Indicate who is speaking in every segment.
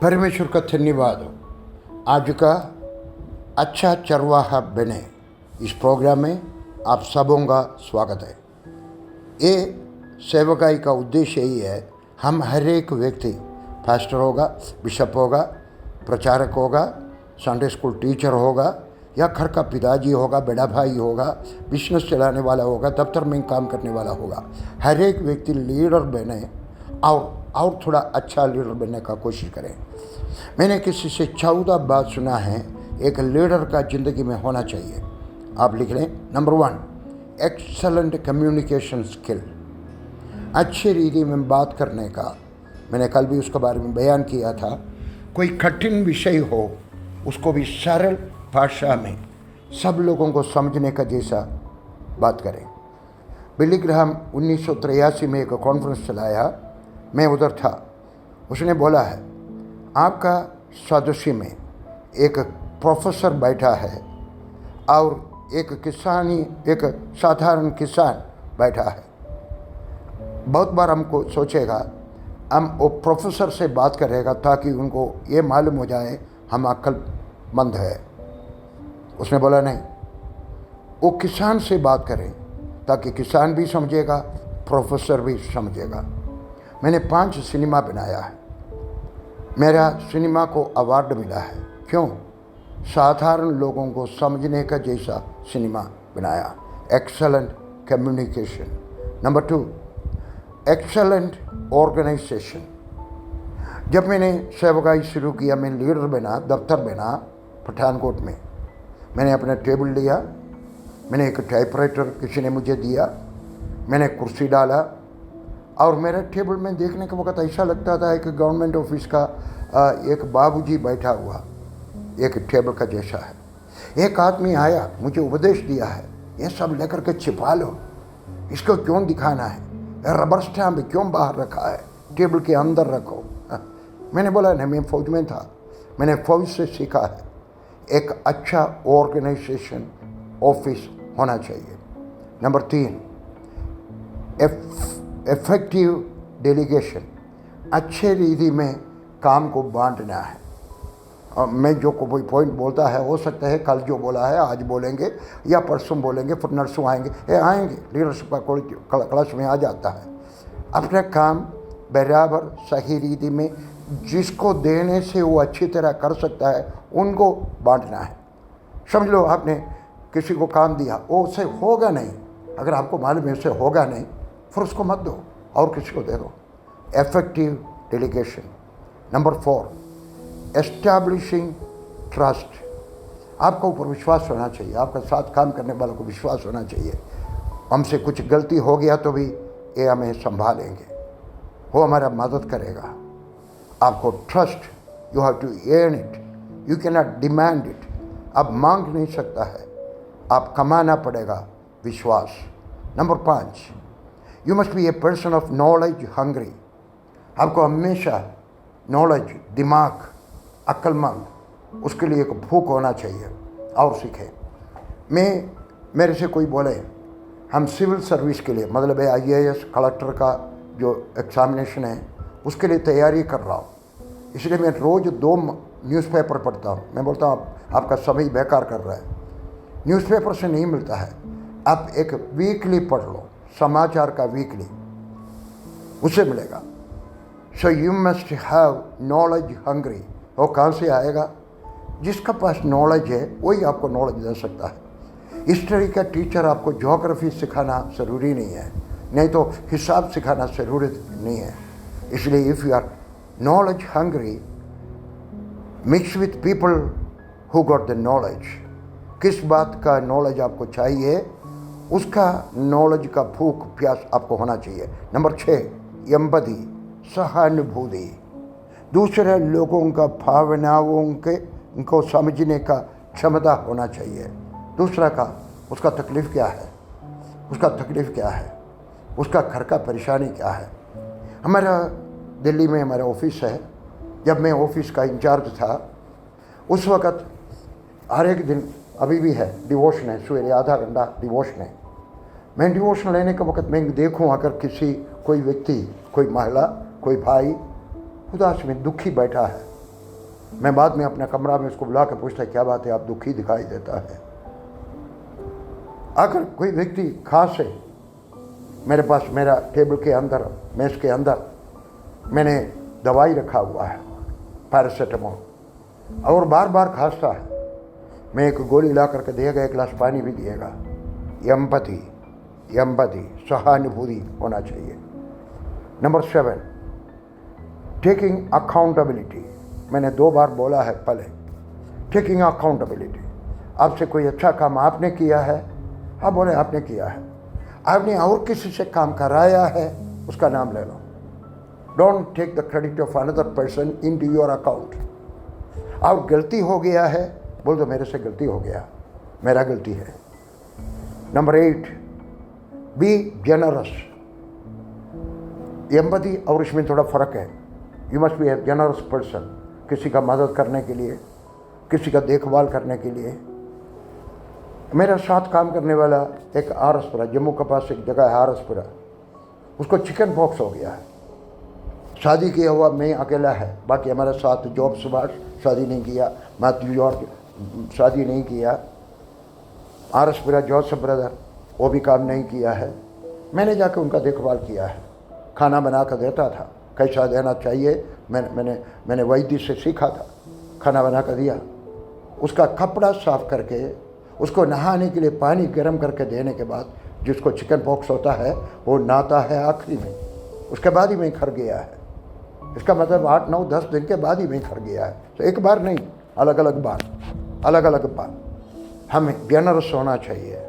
Speaker 1: परमेश्वर का धन्यवाद हो। आज का अच्छा चरवाहा बने इस प्रोग्राम में आप सबों का स्वागत है। ये सेवकाई का उद्देश्य यही है, हम हर एक व्यक्ति पास्टर होगा, बिशप होगा, प्रचारक होगा, संडे स्कूल टीचर होगा या घर का पिताजी होगा, बड़ा भाई होगा, बिजनेस चलाने वाला होगा, दफ्तर में काम करने वाला होगा, हर एक व्यक्ति लीडर बने और थोड़ा अच्छा लीडर बनने का कोशिश करें। मैंने किसी से 14 बात सुना है एक लीडर का ज़िंदगी में होना चाहिए। आप लिख लें। नंबर 1, एक्सलेंट कम्युनिकेशन स्किल, अच्छी रीति में बात करने का। मैंने कल भी उसके बारे में बयान किया था। कोई कठिन विषय हो उसको भी सरल भाषा में सब लोगों को समझने का जैसा बात करें। बिली ग्राहम 1983 में एक कॉन्फ्रेंस चलाया, मैं उधर था। उसने बोला है, आपका सदस्य में एक प्रोफेसर बैठा है और एक साधारण किसान बैठा है। बहुत बार हमको सोचेगा हम वो प्रोफेसर से बात करेगा ताकि उनको ये मालूम हो जाए हम अक्लमंद है। उसने बोला नहीं, वो किसान से बात करें ताकि किसान भी समझेगा, प्रोफेसर भी समझेगा। मैंने 5 सिनेमा बनाया है, मेरा सिनेमा को अवार्ड मिला है। क्यों? साधारण लोगों को समझने का जैसा सिनेमा बनाया। Excellent communication. Number 2, excellent organisation. जब मैंने सेवकाई शुरू किया, मैं लीडर बना, दफ्तर बना पठानकोट में। मैंने अपना टेबल लिया, मैंने एक टाइपराइटर किसी ने मुझे दिया, मैंने कुर्सी डाला और मेरे टेबल में देखने के वक्त ऐसा लगता था एक गवर्नमेंट ऑफिस का एक बाबूजी बैठा हुआ एक टेबल का जैसा है। एक आदमी आया, मुझे उपदेश दिया है, ये सब लेकर के छिपा लो, इसको क्यों दिखाना है, रबर स्टैम्प क्यों बाहर रखा है, टेबल के अंदर रखो। मैंने बोला नहीं, मैं फौज में था, मैंने फौज से सीखा है एक अच्छा ऑर्गेनाइजेशन ऑफिस होना चाहिए। नंबर 3, इफेक्टिव डेलीगेशन, अच्छे रीति में काम को बांटना है। और मैं जो कोई पॉइंट बोलता है, हो सकता है कल जो बोला है आज बोलेंगे या परसों बोलेंगे, फिर नरसों आएंगे, लीडरशिप का क्लास में आ जाता है। अपना काम बराबर सही रीति में जिसको देने से वो अच्छी तरह कर सकता है उनको बांटना है। समझ लो आपने किसी को काम दिया, वो उससे होगा नहीं, अगर आपको मालूम है उससे होगा नहीं, फिर उसको मत दो और किसी को दे दो। Effective delegation. Number 4, establishing trust. आपको ऊपर विश्वास होना चाहिए, आपका साथ काम करने वालों को विश्वास होना चाहिए। हमसे कुछ गलती हो गया तो भी ये हमें संभालेंगे, वो हमारा मदद करेगा। आपको trust, you have to earn it, you can not demand it. आप मांग नहीं सकता है, आप कमाना पड़ेगा विश्वास। Number 5, you must be a person of knowledge hungry. आपको हमेशा नॉलेज, दिमाग, अक्लमंद, उसके लिए एक भूख होना चाहिए और सीखें। मेरे से कोई बोले हम सिविल सर्विस के लिए, मतलब IAS कलेक्टर का जो एग्जामिनेशन है उसके लिए तैयारी कर रहा हूँ, इसलिए मैं रोज़ 2 न्यूज़पेपर पढ़ता हूँ। मैं बोलता हूँ आपका समय बेकार कर रहा है, न्यूज़पेपर से नहीं मिलता है, आप एक वीकली पढ़ लो, समाचार का वीकली, उससे मिलेगा। So you must have knowledge hungry. वो कहाँ से आएगा? जिसका पास नॉलेज है वही आपको नॉलेज दे सकता है। हिस्ट्री का टीचर आपको ज्योग्राफी सिखाना ज़रूरी नहीं है, नहीं तो हिसाब सिखाना ज़रूरी नहीं है। इसलिए if you are knowledge hungry, mix with people who got the knowledge. किस बात का नॉलेज आपको चाहिए, उसका नॉलेज का भूख प्यास आपको होना चाहिए। नंबर 6, एम्पैथी, सहानुभूति। दूसरे लोगों का भावनाओं को समझने का क्षमता होना चाहिए। दूसरा का उसका तकलीफ़ क्या है, उसका घर का परेशानी क्या है। हमारा दिल्ली में हमारा ऑफिस है, जब मैं ऑफिस का इंचार्ज था उस वक़्त हर एक दिन, अभी भी है, डिवोशन है, सवेरे आधा घंटा डिवोशन है। मैं डिवोशन लेने के वक्त मैं देखूं अगर कोई व्यक्ति, कोई महिला, कोई भाई उदास में दुखी बैठा है, मैं बाद में अपने कमरा में उसको बुला के पूछता, क्या बात है, आप दुखी दिखाई देता है। अगर कोई व्यक्ति खांसे, मेरे पास मेरा टेबल के अंदर, मेज के अंदर मैंने दवाई रखा हुआ है, पैरासीटामोल, और बार बार खांसता है, मैं एक गोली ला करके दिएगा, एक गिलास पानी भी दिएगा। एम्पैथी, सहानुभूति होना चाहिए। Number 7, taking accountability. मैंने 2 बार बोला है पहले, टेकिंग अकाउंटेबिलिटी। आपसे कोई अच्छा काम आपने किया है, आप बोले आपने किया है, आपने और किसी से काम कराया है, उसका नाम ले लो। Don't take the credit of another person in to your account. और गलती हो गया है, बोल दो मेरे से गलती हो गया, मेरा गलती है। Number 8, B generous. एम्पैथी और इसमें थोड़ा फ़र्क है। You must be A generous person, किसी का मदद करने के लिए, किसी का देखभाल करने के लिए। मेरा साथ काम करने वाला एक आरसपुरा, जम्मू के पास एक जगह है आरसपुरा, उसको चिकन पॉक्स हो गया है। शादी किया हुआ मैं अकेला है, बाकी हमारे साथ जॉब सुभाष शादी नहीं किया, मैथ्यू जॉर्ज शादी नहीं किया, आरसपुरा जोसेफ ब्रदर वो भी काम नहीं किया है। मैंने जाकर उनका देखभाल किया है, खाना बना कर देता था, कैसा देना चाहिए मैंने वैद्य से सीखा था, खाना बना कर दिया। उसका कपड़ा साफ करके उसको नहाने के लिए पानी गर्म करके देने के बाद, जिसको चिकन पॉक्स होता है वो नहाता है आखिरी में, उसके बाद ही मैं घर गया है। इसका मतलब 8, 9, 10 दिन के बाद ही मैं घर गया है। तो एक बार नहीं, अलग अलग बार हमें जनरस होना चाहिए।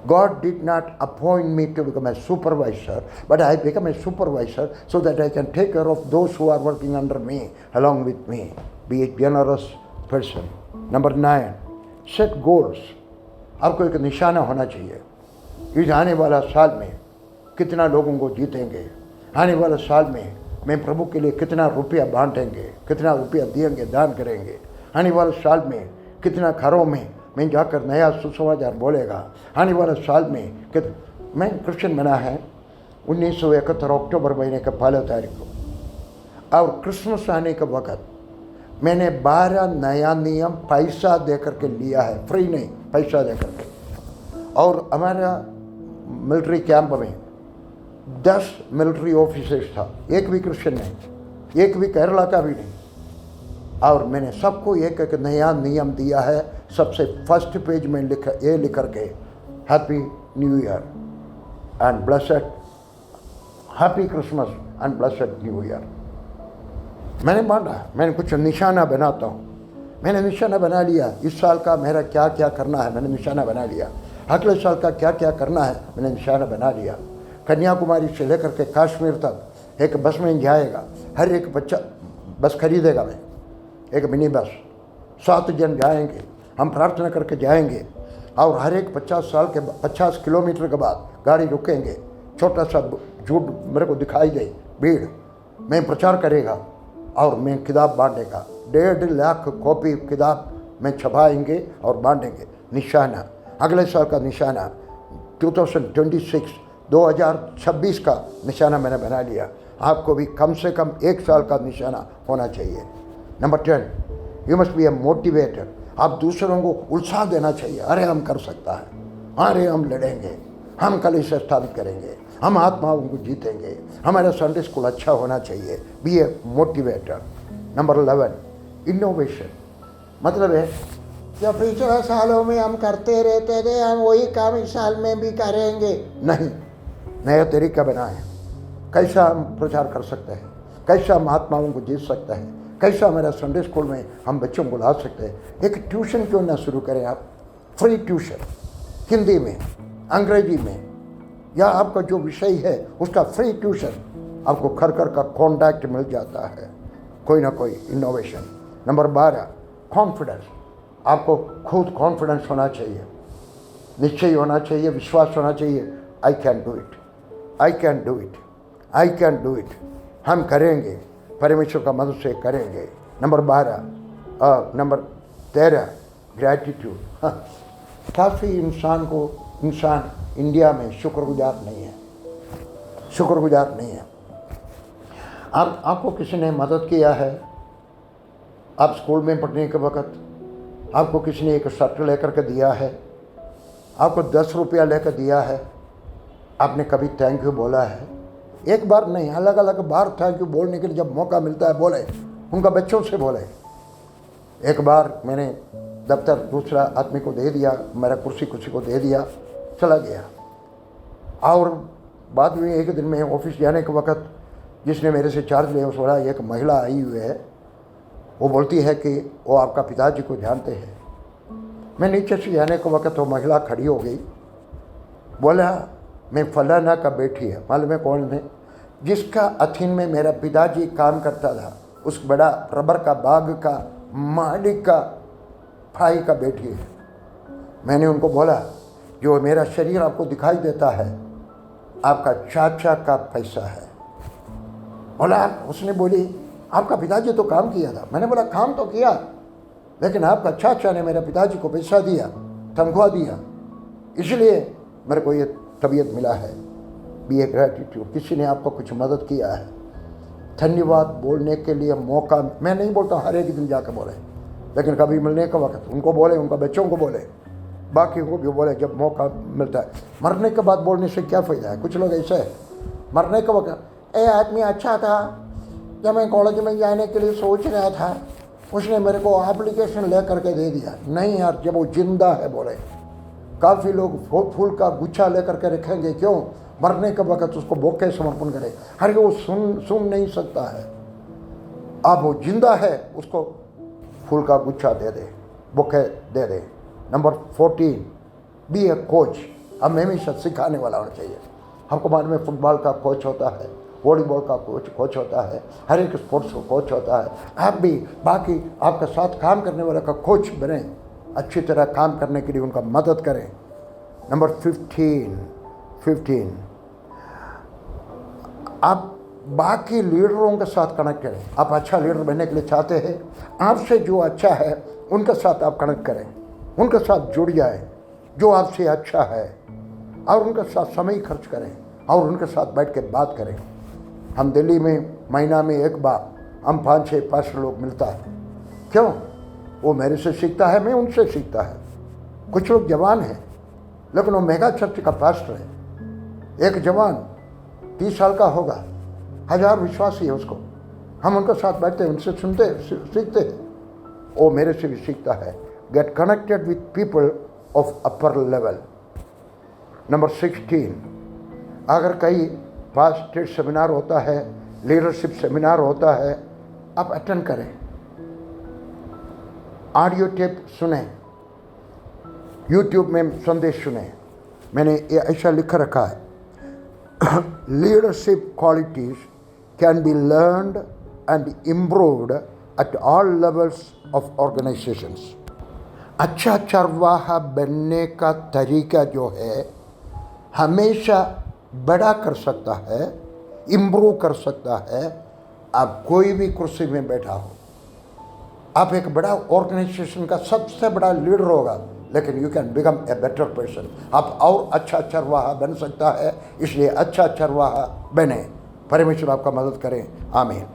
Speaker 1: God did not appoint me to become a supervisor, but I become a supervisor so that I can take care of those who are working under me, along with me. Be a generous person. Number 9, set goals. आपको एक निशाना होना चाहिए। इस आने वाला साल में कितना लोगों को जीतेंगे, आने वाले साल में मैं प्रभु के लिए कितना रुपया बांटेंगे, कितना रुपया देंगे, दान करेंगे, आने वाले साल में कितना घरों में मैं जाकर नया सुसमाचार बोलेगा, आने वाले साल में मैं क्रिश्चियन बना है 1971 अक्टूबर महीने के 1 तारीख को, और क्रिसमस आने के वक्त मैंने 12 नया नियम पैसा दे करके लिया है, फ्री नहीं, पैसा दे करके। और हमारा मिलिट्री कैंप में 10 मिलिट्री ऑफिसर्स था, एक भी क्रिश्चियन नहीं, एक भी केरला का भी नहीं, और मैंने सबको एक एक नया नियम दिया है। सबसे फर्स्ट पेज में लिख करके happy new year and blessed, happy Christmas and blessed new year. मैंने बांटा, मैंने कुछ निशाना बनाता हूँ, मैंने निशाना बना लिया। इस साल का मेरा क्या क्या करना है मैंने निशाना बना लिया, अगले साल का क्या क्या करना है मैंने निशाना बना लिया। कन्याकुमारी से लेकर के कश्मीर तक एक बस में जाएगा, हर एक बच्चा बस खरीदेगा, मैं एक मिनी बस, 7 जन जाएंगे, हम प्रार्थना करके जाएंगे, और हर एक 50 किलोमीटर के बाद गाड़ी रुकेंगे, छोटा सा झूठ मेरे को दिखाई दे भीड़, मैं प्रचार करेगा और मैं किताब बांटेगा, 1.5 लाख कॉपी किताब में छपाएंगे और बांटेंगे। निशाना, अगले साल का निशाना 2026 का निशाना मैंने बना लिया। आपको भी कम से कम 1 साल का निशाना होना चाहिए। Number 10, you must be A motivator. आप दूसरों को उत्साह देना चाहिए, अरे हम कर सकता है, अरे हम लड़ेंगे, हम कल इसे स्थापित करेंगे, हम आत्माओं को जीतेंगे, हमारा संडे स्कूल अच्छा होना चाहिए। बी ए मोटिवेटर। Number 11, innovation. मतलब है जब पिछले सालों में हम करते रहते थे, हम वही काम इस साल में भी करेंगे, नहीं, नया तरीका बनाएं। कैसा हम प्रचार कर सकते हैं, कैसा हम आत्माओं को जीत सकते हैं, कैसा हमारा संडे स्कूल में हम बच्चों को ला सकते हैं। एक ट्यूशन क्यों ना शुरू करें आप, फ्री ट्यूशन, हिंदी में, अंग्रेजी में, या आपका जो विषय है उसका फ्री ट्यूशन, आपको घर का कॉन्टैक्ट मिल जाता है, कोई ना कोई इनोवेशन। Number 12, confidence. आपको खुद कॉन्फिडेंस होना चाहिए, निश्चय होना चाहिए, विश्वास होना चाहिए। I can do it, I can do it, I can do it. हम करेंगे, परमेश्वर का मदद से करेंगे। Number 12, number 13, gratitude. काफ़ी इंसान इंडिया में शुक्रगुजार नहीं है, शुक्रगुजार नहीं है। आपको किसी ने मदद किया है, आप स्कूल में पढ़ने के वक्त आपको किसी ने एक शर्ट लेकर के दिया है, आपको 10 रुपया लेकर दिया है, आपने कभी थैंक यू बोला है? एक बार नहीं, अलग अलग बार थैंक यू बोलने के लिए जब मौका मिलता है बोले, उनका बच्चों से बोले। एक बार मैंने दफ्तर दूसरा आदमी को दे दिया, मेरा कुर्सी को दे दिया, चला गया। और बाद में एक दिन में ऑफिस जाने के वक्त जिसने मेरे से चार्ज लिया उस बोला, एक महिला आई हुई है, वो बोलती है कि वो आपका पिताजी को जानते हैं। मैं नीचे से जाने के वक्त वो महिला खड़ी हो गई, बोला मैं फलाना का बेटी है। मालूम है कौन है? जिसका अथीन में मेरा पिताजी काम करता था, उस बड़ा रबर का बाग का मालिक का भाई का बेटी है। मैंने उनको बोला, जो मेरा शरीर आपको दिखाई देता है आपका चाचा का पैसा है। बोला, उसने बोली आपका पिताजी तो काम किया था। मैंने बोला काम तो किया, लेकिन आपका चाचा ने मेरे पिताजी को पैसा दिया, तनख्वाह दिया, इसलिए मेरे को ये तबीयत मिला है। बी ए ग्रेटिट्यूड, किसी ने आपको कुछ मदद किया है, धन्यवाद बोलने के लिए मौका। मैं नहीं बोलता हर एक दिन जाकर बोले, लेकिन कभी मिलने का वक्त उनको बोले, उनका बच्चों को बोले, बाकी को भी बोले जब मौका मिलता है। मरने के बाद बोलने से क्या फ़ायदा है? कुछ लोग ऐसे है, मरने के वक्त ए आदमी अच्छा था, जब मैं कॉलेज में जाने के लिए सोच रहा था उसने मेरे को एप्लीकेशन ले करके दे दिया। नहीं यार, जब वो जिंदा है बोले। काफ़ी लोग फूल का गुच्छा लेकर के रखेंगे, क्यों? मरने के वक्त उसको बोके समर्पण करें। अरे वो सुन नहीं सकता है। अब वो जिंदा है, उसको फूल का गुच्छा दे दे, बोके दे दे। नंबर 14, बी ए कोच। हमें हमेशा सिखाने वाला होना चाहिए। हमको मालूम में फुटबॉल का कोच होता है, वॉलीबॉल का कोच होता है, हर एक स्पोर्ट्स का कोच होता है। आप भी बाकी आपके साथ काम करने वाले का कोच बने, अच्छी तरह काम करने के लिए उनका मदद करें। नंबर 15, आप बाकी लीडरों के साथ कनेक्ट करें। आप अच्छा लीडर बनने के लिए चाहते हैं, आपसे जो अच्छा है उनके साथ आप कनेक्ट करें, उनके साथ जुड़ जाए जो आपसे अच्छा है, और उनके साथ समय खर्च करें और उनके साथ बैठ के बात करें। हम दिल्ली में महीना में एक बार हम 5-6 पास्टर लोग मिलता है। क्यों? वो मेरे से सीखता है, मैं उनसे सीखता है। कुछ लोग जवान हैं, लेकिन वो मेगा चर्च का पास्टर है। एक जवान 30 साल का होगा, 1000 विश्वासी है उसको। हम उनके साथ बैठते हैं, उनसे सुनते सीखते हैं। वो मेरे से भी सीखता है। Get connected with people of upper level. Number 16, अगर कहीं फास्ट सेमिनार होता है, लीडरशिप सेमिनार होता है, आप अटेंड करें, ऑडियो टेप सुने, यूट्यूब में संदेश सुने। मैंने ये ऐसा लिख रखा है, leadership qualities can be learned and improved at all levels of organisations. अच्छा चरवाहा बनने का तरीका जो है हमेशा बड़ा कर सकता है, इम्प्रूव कर सकता है। आप कोई भी कुर्सी में बैठा हो, आप एक बड़ा ऑर्गेनाइजेशन का सबसे बड़ा लीडर होगा, लेकिन you can become a better person. आप और अच्छा चरवाहा बन सकता है, इसलिए अच्छा चरवाहा बने। परमेश्वर आपका मदद करें। आमीन।